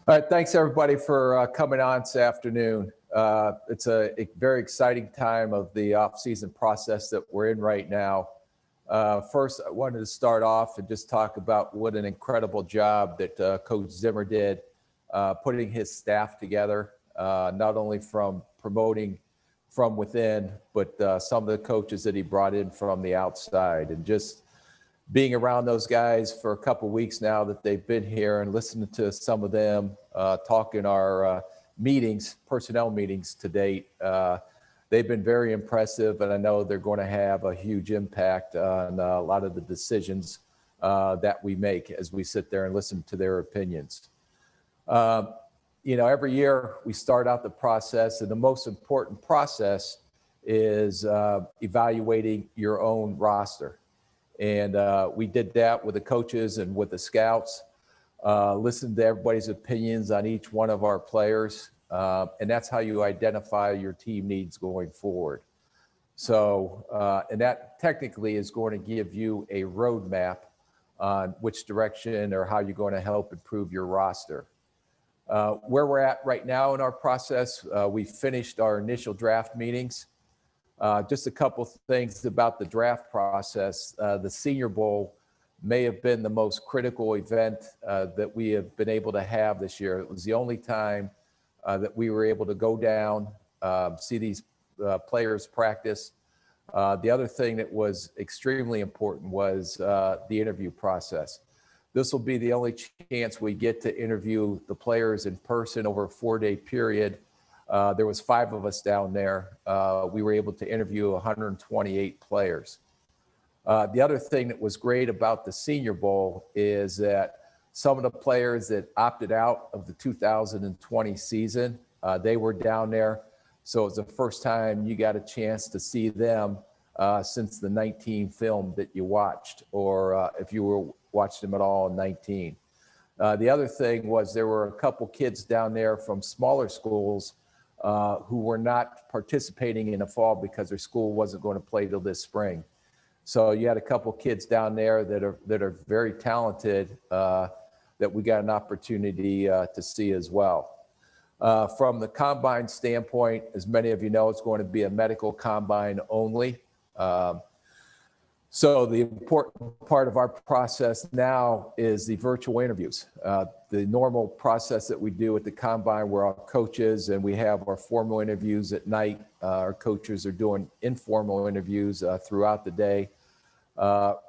All right, thanks everybody for coming on this afternoon. It's a very exciting time of the off-season process that we're in right now. First, I wanted to start off and just talk about what an incredible job that Coach Zimmer did putting his staff together, not only from promoting from within, but some of the coaches that he brought in from the outside, and just being around those guys for a couple of weeks now that they've been here and listening to some of them talk in our meetings, personnel meetings to date. They've been very impressive, and I know they're going to have a huge impact on a lot of the decisions that we make as we sit there and listen to their opinions. Every year we start out the process, and the most important process is evaluating your own roster. And we did that with the coaches and with the scouts, listened to everybody's opinions on each one of our players. And that's how you identify your team needs going forward. So, and that technically is going to give you a roadmap on which direction or how you're going to help improve your roster. Where we're at right now in our process, we finished our initial draft meetings. Just a couple things about the draft process. The Senior Bowl may have been the most critical event that we have been able to have this year. It was the only time that we were able to go down, see these players practice. The other thing that was extremely important was the interview process. This will be the only chance we get to interview the players in person over a 4-day period. There was 5 of us down there. We were able to interview 128 players. The other thing that was great about the Senior Bowl is that some of the players that opted out of the 2020 season, they were down there. So it was the first time you got a chance to see them since the 19 film that you watched, or if you watched them at all in 19. The other thing was there were a couple kids down there from smaller schools who were not participating in the fall because their school wasn't going to play till this spring. So you had a couple kids down there that are very talented that we got an opportunity to see as well. From the combine standpoint, as many of you know, it's going to be a medical combine only. So the important part of our process now is the virtual interviews. The normal process that we do at the combine, where our coaches and we have our formal interviews at night. Our coaches are doing informal interviews throughout the day.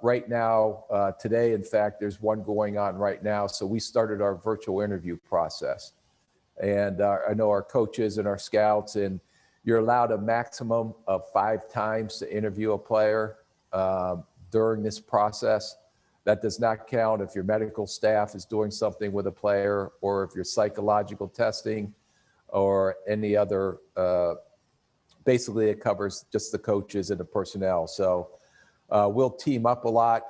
Right now, today, in fact, there's one going on right now. So we started our virtual interview process. And I know our coaches and our scouts, and you're allowed a maximum of 5 times to interview a player during this process. That does not count if your medical staff is doing something with a player, or if your psychological testing or any other, basically it covers just the coaches and the personnel. So we'll team up a lot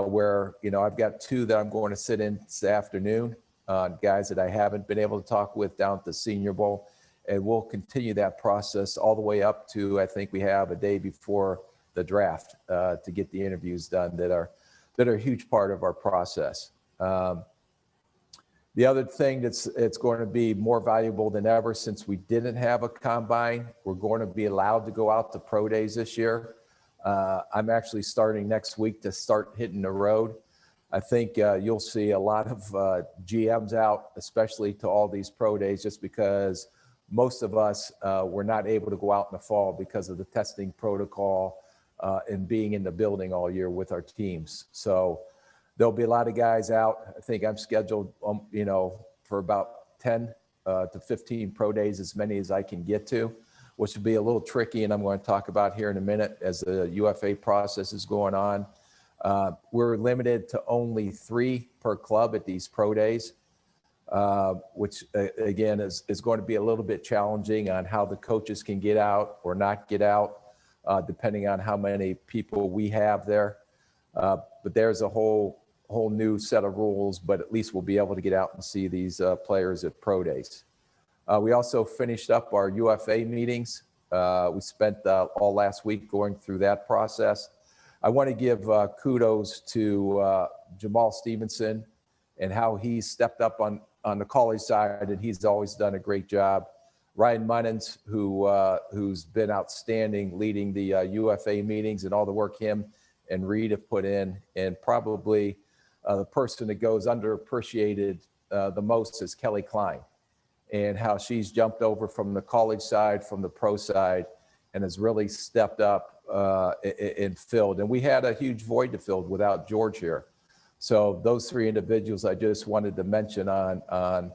where, I've got 2 that I'm going to sit in this afternoon, guys that I haven't been able to talk with down at the Senior Bowl. And we'll continue that process all the way up to, I think we have a day before the draft to get the interviews done that are a huge part of our process. The other thing it's going to be more valuable than ever, since we didn't have a combine, we're going to be allowed to go out to pro days this year. I'm actually starting next week to start hitting the road. I think you'll see a lot of GMs out, especially to all these pro days, just because most of us were not able to go out in the fall because of the testing protocol and being in the building all year with our teams. So there'll be a lot of guys out. I think I'm scheduled, for about 10 to 15 pro days, as many as I can get to, which will be a little tricky, and I'm going to talk about here in a minute as the UFA process is going on. We're limited to only 3 per club at these pro days, which again is going to be a little bit challenging on how the coaches can get out or not get out, depending on how many people we have there. But there's a whole new set of rules, but at least we'll be able to get out and see these players at pro days. We also finished up our UFA meetings. We spent all last week going through that process. I want to give kudos to Jamal Stevenson and how he stepped up on on the college side, and he's always done a great job. Ryan Munnins, who's been outstanding leading the UFA meetings and all the work him and Reed have put in, and probably the person that goes underappreciated the most is Kelly Klein, and how she's jumped over from the college side, from the pro side, and has really stepped up and filled. And we had a huge void to fill without George here. So those three individuals I just wanted to mention on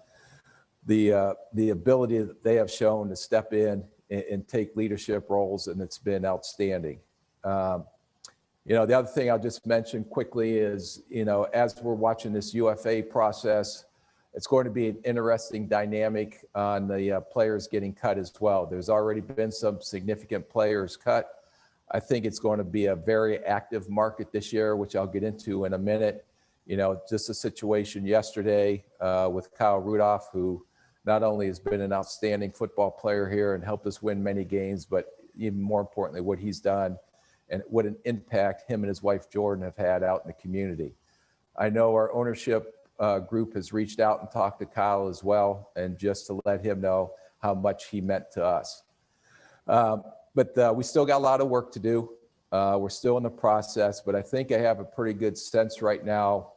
the ability that they have shown to step in and take leadership roles, and it's been outstanding. You know, the other thing I'll just mention quickly is, you know, as we're watching this UFA process, it's going to be an interesting dynamic on the players getting cut as well. There's already been some significant players cut. I think it's going to be a very active market this year, which I'll get into in a minute. You know, just a situation yesterday with Kyle Rudolph, who not only has been an outstanding football player here and helped us win many games, but even more importantly, what he's done and what an impact him and his wife Jordan have had out in the community. I know our ownership group has reached out and talked to Kyle as well, and just to let him know how much he meant to us. But we still got a lot of work to do. We're still in the process, but I think I have a pretty good sense right now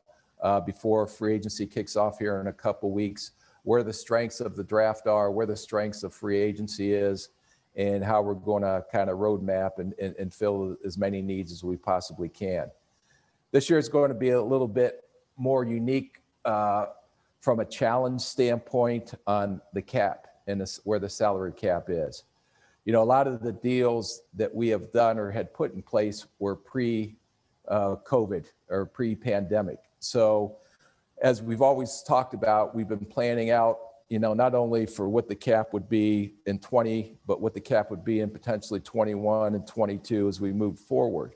before free agency kicks off here in a couple weeks, where the strengths of the draft are, where the strengths of free agency is, and how we're going to kind of roadmap and fill as many needs as we possibly can. This year is going to be a little bit more unique from a challenge standpoint on the cap and where the salary cap is. You know, a lot of the deals that we have done or had put in place were pre-COVID or pre-pandemic. So as we've always talked about, we've been planning out, you know, not only for what the cap would be in 20, but what the cap would be in potentially 21 and 22 as we move forward.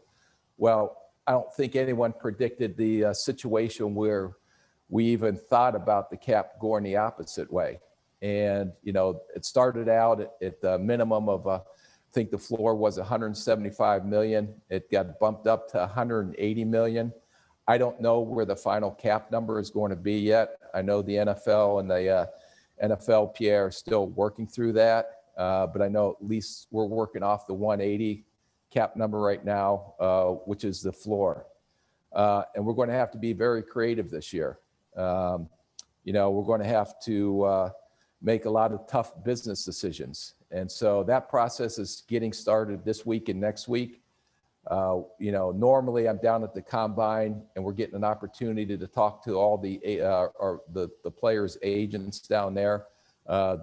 Well, I don't think anyone predicted the situation where we even thought about the cap going the opposite way. And, you know, it started out at the minimum of, I think the floor was 175 million. It got bumped up to 180 million. I don't know where the final cap number is going to be yet. I know the NFL and the NFLPA are still working through that, but I know at least we're working off the 180 cap number right now, which is the floor. And we're going to have to be very creative this year. You know, we're going to have to make a lot of tough business decisions. And so that process is getting started this week and next week. You know, normally I'm down at the combine and we're getting an opportunity to talk to all the players' agents down there.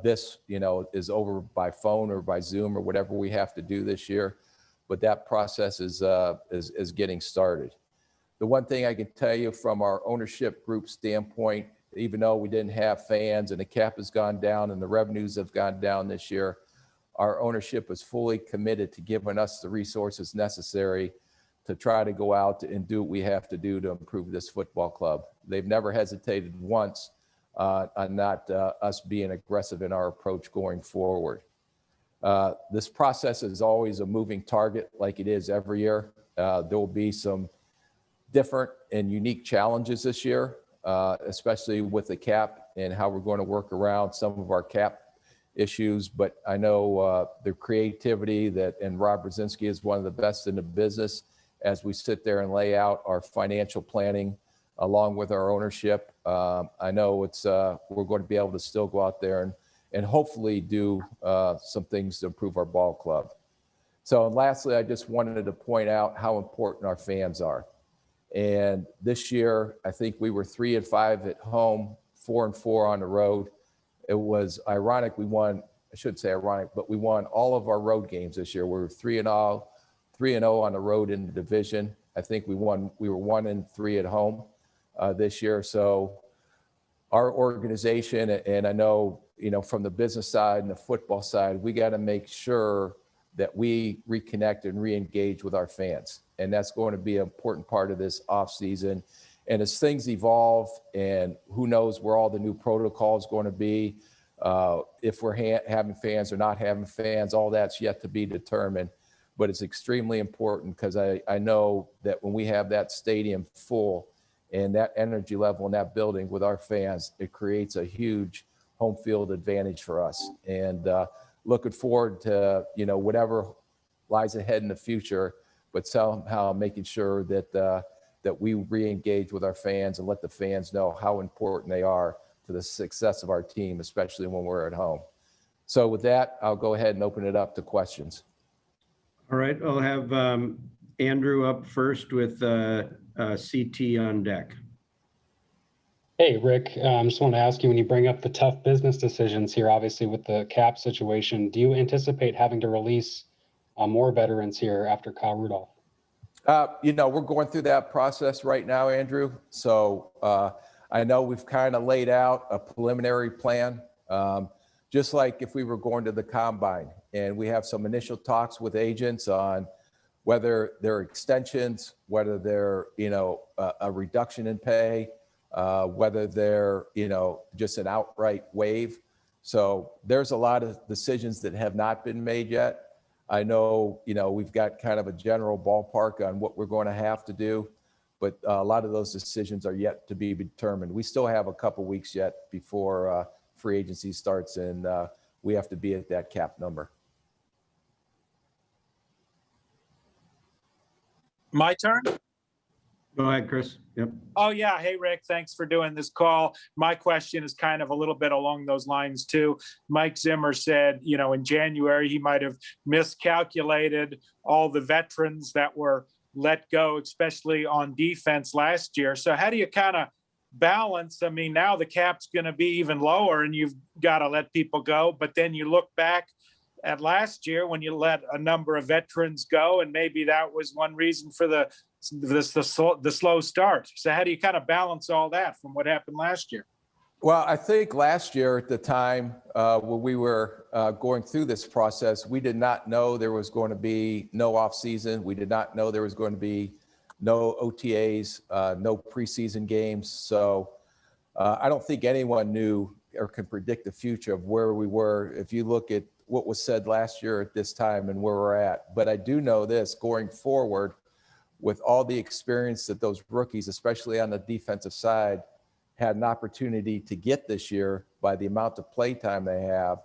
This, you know, is over by phone or by Zoom or whatever we have to do this year. But that process is getting started. The one thing I can tell you from our ownership group standpoint, even though we didn't have fans and the cap has gone down and the revenues have gone down this year, our ownership is fully committed to giving us the resources necessary to try to go out and do what we have to do to improve this football club. They've never hesitated once on not us being aggressive in our approach going forward. This process is always a moving target like it is every year. There will be some different and unique challenges this year, especially with the cap and how we're going to work around some of our cap issues. But I know the creativity and Rob Brzezinski is one of the best in the business as we sit there and lay out our financial planning along with our ownership. I know we're going to be able to still go out there and hopefully do some things to improve our ball club. So lastly, I just wanted to point out how important our fans are. And this year, I think we were 3-5 at home, 4-4 on the road. It was ironic. We won, I shouldn't say ironic, but we won all of our road games this year. We were 3-0 on the road in the division. I think we were 1-3 at home this year. So our organization, and I know, you know, from the business side and the football side, we got to make sure that we reconnect and re-engage with our fans. And that's going to be an important part of this off season. And as things evolve, and who knows where all the new protocols going to be, if we're having fans or not having fans, all that's yet to be determined. But it's extremely important because I know that when we have that stadium full and that energy level in that building with our fans, it creates a huge home field advantage for us. And looking forward to, whatever lies ahead in the future, but somehow making sure that that we re-engage with our fans and let the fans know how important they are to the success of our team, especially when we're at home. So with that, I'll go ahead and open it up to questions. All right, I'll have Andrew up first with CT on deck. Hey, Rick, just want to ask you, when you bring up the tough business decisions here, obviously with the cap situation, do you anticipate having to release more veterans here after Kyle Rudolph? We're going through that process right now, Andrew. So I know we've kind of laid out a preliminary plan, just like if we were going to the combine, and we have some initial talks with agents on whether they're extensions, whether they're, a reduction in pay, whether they're, just an outright waive. So there's a lot of decisions that have not been made yet. I know, we've got kind of a general ballpark on what we're going to have to do, but a lot of those decisions are yet to be determined. We still have a couple weeks yet before free agency starts, and we have to be at that cap number. My turn? Go ahead, Chris. Yep. Oh, yeah. Hey, Rick, thanks for doing this call. My question is kind of a little bit along those lines, too. Mike Zimmer said, in January, he might have miscalculated all the veterans that were let go, especially on defense last year. So how do you kind of balance? I mean, now the cap's going to be even lower and you've got to let people go. But then you look back at last year when you let a number of veterans go, and maybe that was one reason for the slow start. So how do you kind of balance all that from what happened last year? Well, I think last year at the time when we were going through this process, we did not know there was going to be no off season. We did not know there was going to be no OTAs, no preseason games. So I don't think anyone knew or can predict the future of where we were if you look at what was said last year at this time and where we're at. But I do know this, going forward, with all the experience that those rookies, especially on the defensive side, had an opportunity to get this year by the amount of play time they have,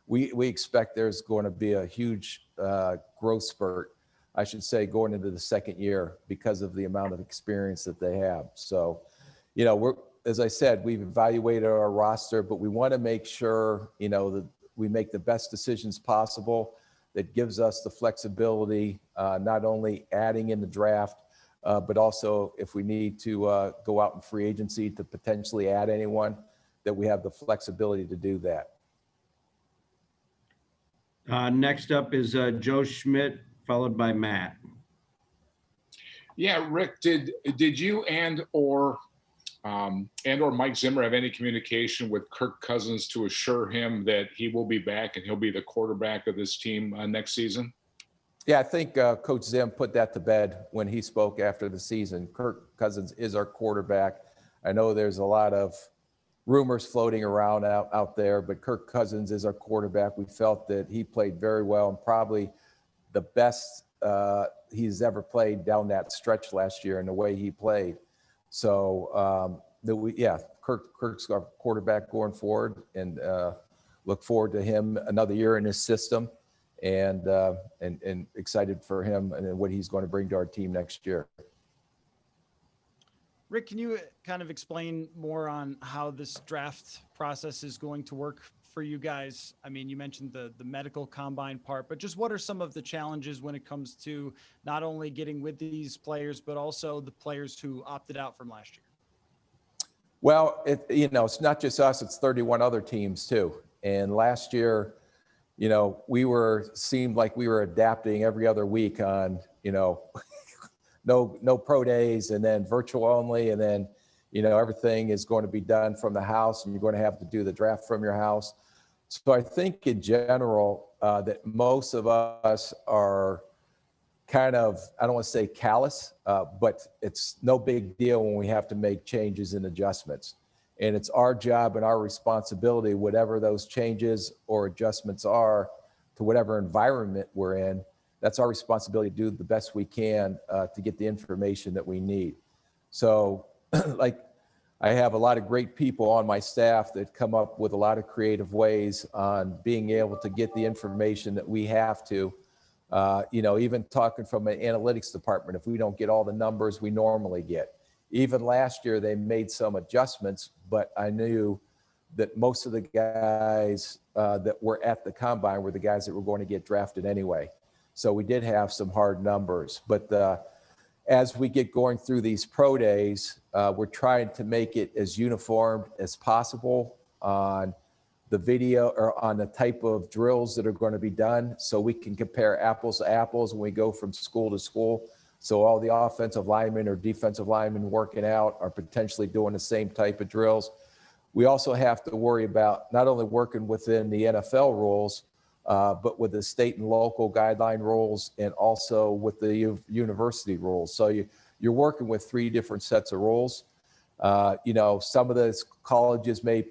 we expect there's going to be a huge growth spurt, I should say, going into the second year because of the amount of experience that they have. So, as I said, we've evaluated our roster, but we want to make sure, that we make the best decisions possible that gives us the flexibility, not only adding in the draft, but also if we need to go out in free agency to potentially add anyone, that we have the flexibility to do that. Next up is Joe Schmidt, followed by Matt. Yeah, Rick, did you and or Mike Zimmer have any communication with Kirk Cousins to assure him that he will be back and he'll be the quarterback of this team next season? Yeah, I think Coach Zim put that to bed when he spoke after the season. Kirk Cousins is our quarterback. I know there's a lot of rumors floating around out there, but Kirk Cousins is our quarterback. We felt that he played very well and probably the best he's ever played down that stretch last year in the way he played. So, Kirk's our quarterback going forward, and look forward to him another year in his system, and excited for him and what he's going to bring to our team next year. Rick, can you kind of explain more on how this draft process is going to work for you guys? I mean, you mentioned the medical combine part, but just what are some of the challenges when it comes to not only getting with these players, but also the players who opted out from last year? Well, it's not just us, it's 31 other teams too. And last year, seemed like we were adapting every other week on, no pro days, and then virtual only, and then everything is going to be done from the house, and you're going to have to do the draft from your house. So I think in general that most of us are kind of, I don't want to say callous, but it's no big deal when we have to make changes and adjustments. And it's our job and our responsibility, whatever those changes or adjustments are to whatever environment we're in, that's our responsibility to do the best we can to get the information that we need. So, like I have a lot of great people on my staff that come up with a lot of creative ways on being able to get the information that we have to. Even talking from an analytics department, if we don't get all the numbers we normally get. Even last year, they made some adjustments, but I knew that most of the guys that were at the combine were the guys that were going to get drafted anyway. So we did have some hard numbers. But as we get going through these pro days, we're trying to make it as uniform as possible on the video or on the type of drills that are going to be done, so we can compare apples to apples when we go from school to school. So all the offensive linemen or defensive linemen working out are potentially doing the same type of drills. We also have to worry about not only working within the NFL rules, but with the state and local guideline rules, and also with the university rules. So you're working with 3 different sets of rules. Some of the colleges may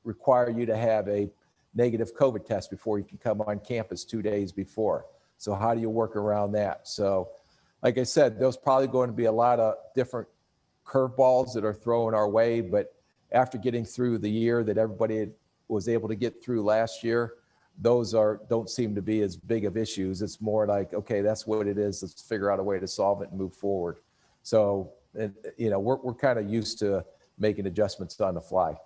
require you to have a negative COVID test before you can come on campus 2 days before. So how do you work around that? So like I said, there's probably going to be a lot of different curveballs that are thrown our way, but after getting through the year that everybody was able to get through last year, those don't seem to be as big of issues. It's more like, okay, that's what it is. Let's figure out a way to solve it and move forward. So, we're kind of used to making adjustments on the fly.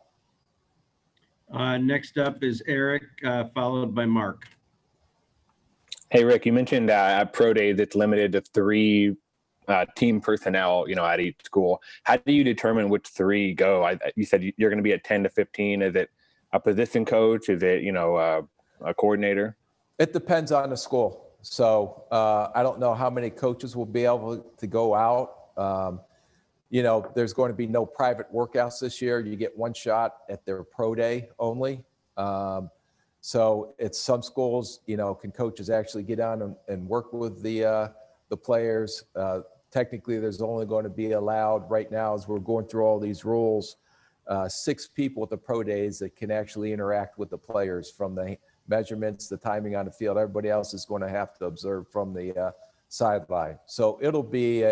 Next up is Eric, followed by Mark. Hey, Rick, you mentioned at Pro Day that's limited to 3 team personnel, at each school. How do you determine which 3 go? You said you're going to be at 10 to 15. Is it a position coach? Is it, a coordinator? It depends on the school. So I don't know how many coaches will be able to go out. There's going to be no private workouts this year. You get 1 shot at their pro day only. So it's some schools, can coaches actually get on and work with the players. Technically, there's only going to be allowed right now, as we're going through all these rules, 6 people at the pro days that can actually interact with the players, from the measurements, the timing on the field. Everybody else is going to have to observe from the sideline. So it'll be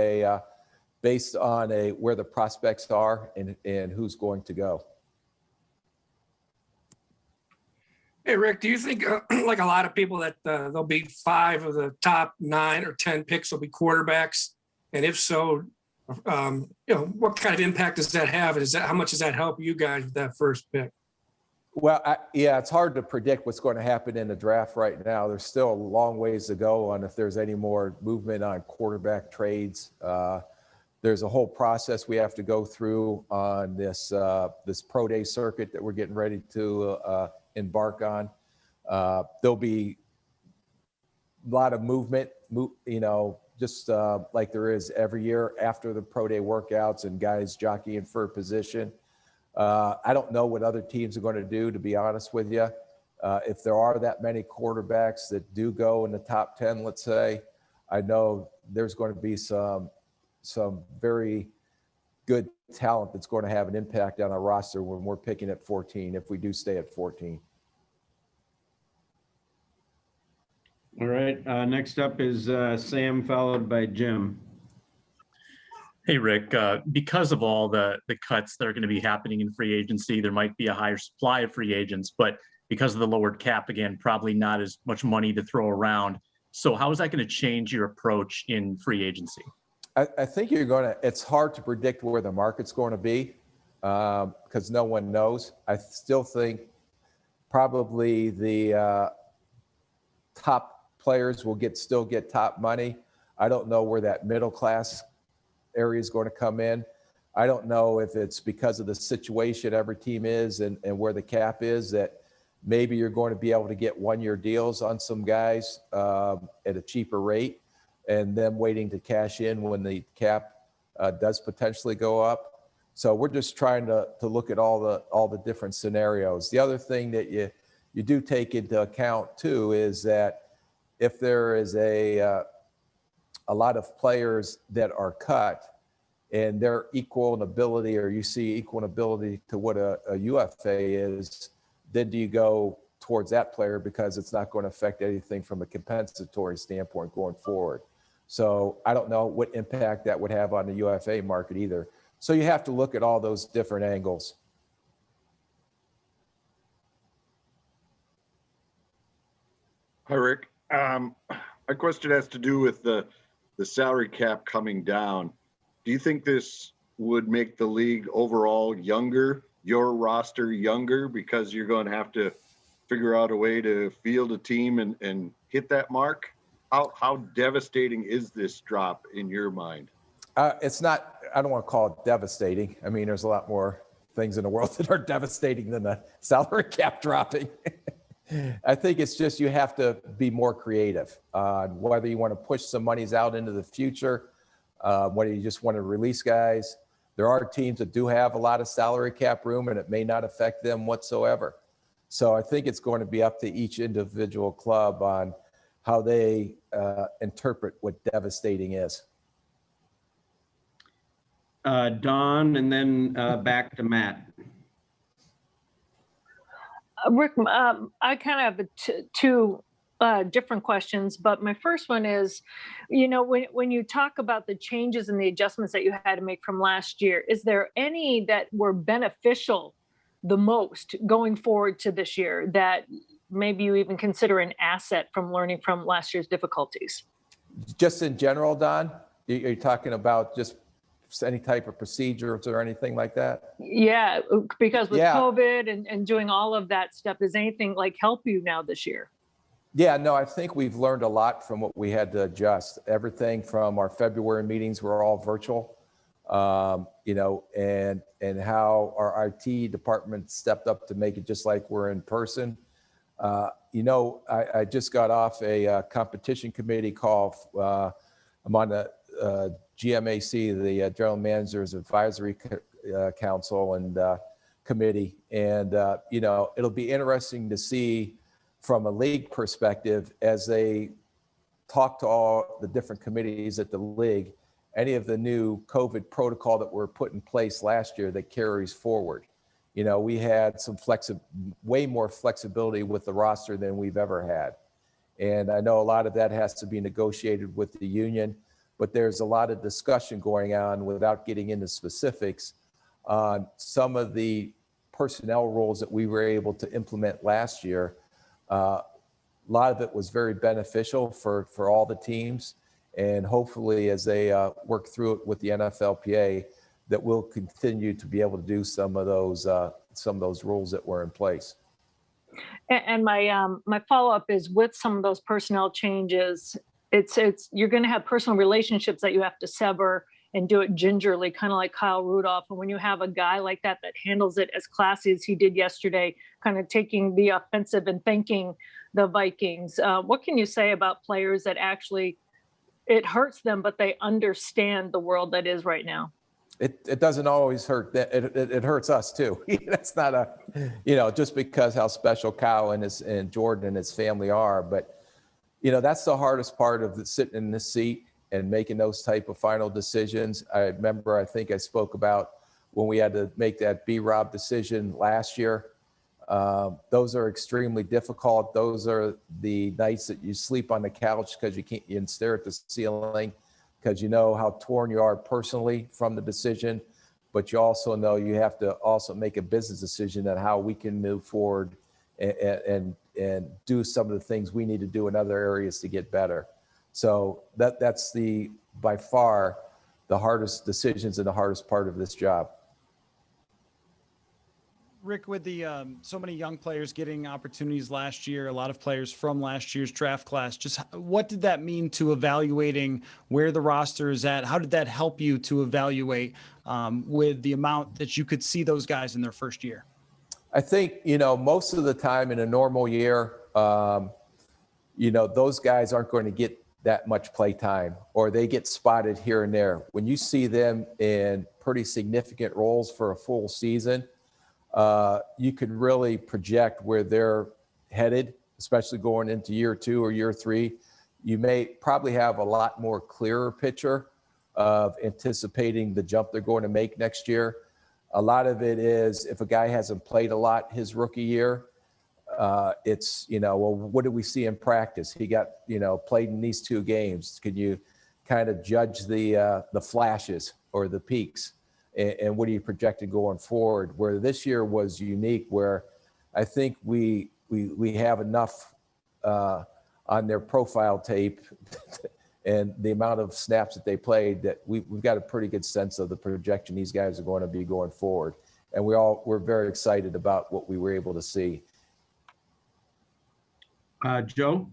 based on where the prospects are and who's going to go. Hey, Rick, do you think, like a lot of people, that there'll be 5 of the top 9 or 10 picks will be quarterbacks? And if so, what kind of impact does that have? And how much does that help you guys with that first pick? Well, it's hard to predict what's going to happen in the draft right now. There's still a long ways to go on if there's any more movement on quarterback trades. There's a whole process we have to go through on this pro day circuit that we're getting ready to embark on. There'll be a lot of movement, just like there is every year after the pro day workouts and guys jockeying for a position. I don't know what other teams are going to do, to be honest with you. If there are that many quarterbacks that do go in the top 10, let's say, I know there's going to be some very good talent that's going to have an impact on our roster when we're picking at 14, if we do stay at 14. All right. Next up is Sam, followed by Jim. Hey, Rick, because of all the cuts that are going to be happening in free agency, there might be a higher supply of free agents, but because of the lowered cap, again, probably not as much money to throw around. So how is that going to change your approach in free agency? I think it's hard to predict where the market's going to be because no one knows. I still think probably the top players will still get top money. I don't know where that middle class area is going to come in. I don't know if it's because of the situation every team is and where the cap is, that maybe you're going to be able to get 1-year deals on some guys at a cheaper rate, and them waiting to cash in when the cap does potentially go up. So we're just trying to look at all the different scenarios. The other thing that you do take into account too is that if there is a lot of players that are cut and they're equal in ability, or you see equal in ability to what a UFA is, then do you go towards that player because it's not going to affect anything from a compensatory standpoint going forward? So I don't know what impact that would have on the UFA market either. So you have to look at all those different angles. Hi, Rick. My question has to do with the salary cap coming down. Do you think this would make the league overall younger, your roster younger, because you're going to have to figure out a way to field a team and hit that mark? How devastating is this drop in your mind? It's not, I don't want to call it devastating. I mean, there's a lot more things in the world that are devastating than the salary cap dropping. I think it's just you have to be more creative, whether you want to push some monies out into the future, whether you just want to release guys. There are teams that do have a lot of salary cap room, and it may not affect them whatsoever. So I think it's going to be up to each individual club on how they interpret what devastating is. Don, and then back to Matt. Rick, I kind of have two different questions, but my first one is, when you talk about the changes and the adjustments that you had to make from last year, is there any that were beneficial the most going forward to this year that maybe you even consider an asset from learning from last year's difficulties? Just in general, Don, you're talking about just any type of procedures or anything like that? Yeah, because with COVID and doing all of that stuff, does anything like help you now this year? Yeah, no, I think we've learned a lot from what we had to adjust. Everything from our February meetings were all virtual, and how our IT department stepped up to make it just like we're in person. I just got off a competition committee call. I'm on the GMAC, the General Managers Advisory Council and Committee. And, it'll be interesting to see from a league perspective as they talk to all the different committees at the league, any of the new COVID protocol that were put in place last year that carries forward. We had some way more flexibility with the roster than we've ever had. And I know a lot of that has to be negotiated with the union, but there's a lot of discussion going on without getting into specifics on some of the personnel rules that we were able to implement last year. A lot of it was very beneficial for all the teams. And hopefully as they work through it with the NFLPA, that we'll continue to be able to do some of those rules that were in place. And my follow-up is with some of those personnel changes, you're going to have personal relationships that you have to sever and do it gingerly, kind of like Kyle Rudolph. And when you have a guy like that handles it as classy as he did yesterday, kind of taking the offensive and thanking the Vikings, what can you say about players that actually it hurts them, but they understand the world that is right now? It doesn't always hurt. It hurts us too. That's not just because how special Kyle and Jordan and his family are. But, that's the hardest part of sitting in this seat and making those type of final decisions. I remember, I think I spoke about when we had to make that B-Rob decision last year. Those are extremely difficult. Those are the nights that you sleep on the couch because you can stare at the ceiling, because you know how torn you are personally from the decision, but you also know you have to also make a business decision on how we can move forward and do some of the things we need to do in other areas to get better. So that's by far the hardest decisions and the hardest part of this job. Rick, with the so many young players getting opportunities last year, a lot of players from last year's draft class, just what did that mean to evaluating where the roster is at? How did that help you to evaluate with the amount that you could see those guys in their first year? I think, most of the time in a normal year, those guys aren't going to get that much play time, or they get spotted here and there. When you see them in pretty significant roles for a full season, you can really project where they're headed, especially going into year 2 or year 3. You may probably have a lot more clearer picture of anticipating the jump they're going to make next year. A lot of it is if a guy hasn't played a lot his rookie year, it's, well, what did we see in practice? He got, played in these 2 games. Can you kind of judge the flashes or the peaks, and what are you projected going forward. Where this year was unique, where I think we have enough on their profile tape and the amount of snaps that they played that we've got a pretty good sense of the projection these guys are going to be going forward. And we're very excited about what we were able to see. Joe?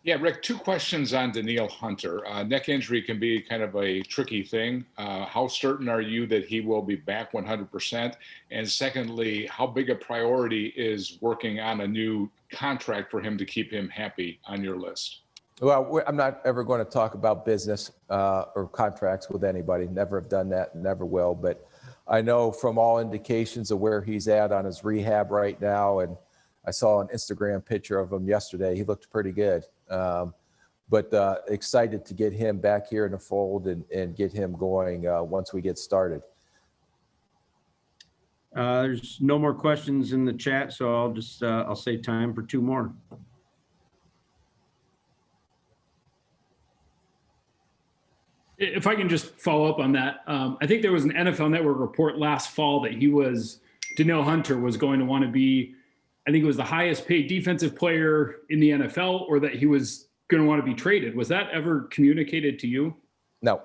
Yeah, Rick, 2 questions on Danielle Hunter. Neck injury can be kind of a tricky thing. How certain are you that he will be back 100%? And secondly, how big a priority is working on a new contract for him to keep him happy on your list? Well, I'm not ever going to talk about business or contracts with anybody. Never have done that, and never will. But I know from all indications of where he's at on his rehab right now, and I saw an Instagram picture of him yesterday. He looked pretty good. But excited to get him back here in the fold and get him going once we get started. There's no more questions in the chat, so I'll just I'll say time for 2 more. If I can just follow up on that, I think there was an NFL Network report last fall that Danielle Hunter was going to want to be, I think it was the highest paid defensive player in the NFL, or that he was going to want to be traded. Was that ever communicated to you? No.